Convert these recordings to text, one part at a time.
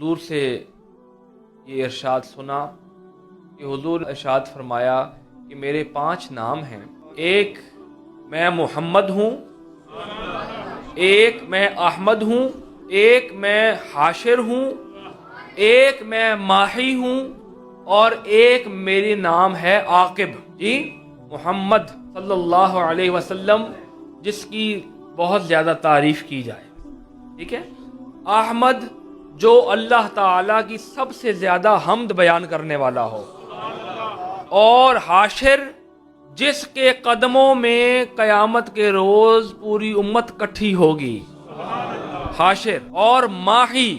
حضور سے یہ ارشاد سنا کہ حضور ارشاد فرمایا کہ میرے 5 نام ہیں، ایک میں محمد ہوں، ایک میں احمد ہوں، ایک میں حاشر ہوں، ایک میں ماہی ہوں، اور ایک میری نام ہے عاقب۔ جی محمد صلی اللہ علیہ وسلم جس کی بہت زیادہ تعریف کی جائے، ٹھیک ہے۔ احمد جو اللہ تعالیٰ کی سب سے زیادہ حمد بیان کرنے والا ہو، اور حاشر جس کے قدموں میں قیامت کے روز پوری امت کٹھی ہوگی، حاشر، اور ماہی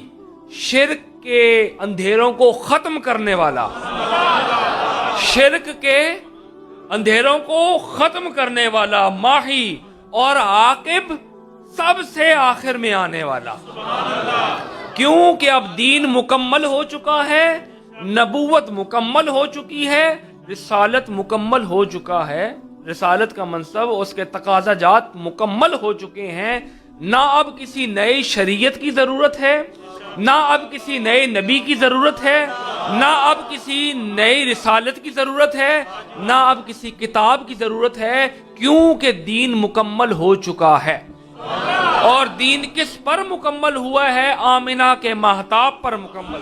شرک کے اندھیروں کو ختم کرنے والا، شرک کے اندھیروں کو ختم کرنے والا ماہی، اور عاقب سب سے آخر میں آنے والا۔ کیونکہ اب دین مکمل ہو چکا ہے، نبوت مکمل ہو چکی ہے، رسالت مکمل ہو چکا ہے، رسالت کا منصب اس کے تقاضا جات مکمل ہو چکے ہیں۔ نہ اب کسی نئی شریعت کی ضرورت ہے، نہ اب کسی نئے نبی کی ضرورت ہے، نہ اب کسی نئی رسالت کی ضرورت ہے، نہ اب کسی کتاب کی ضرورت ہے، کیونکہ دین مکمل ہو چکا ہے۔ اور دین کس پر مکمل ہوا ہے؟ آمنہ کے مہتاب پر مکمل۔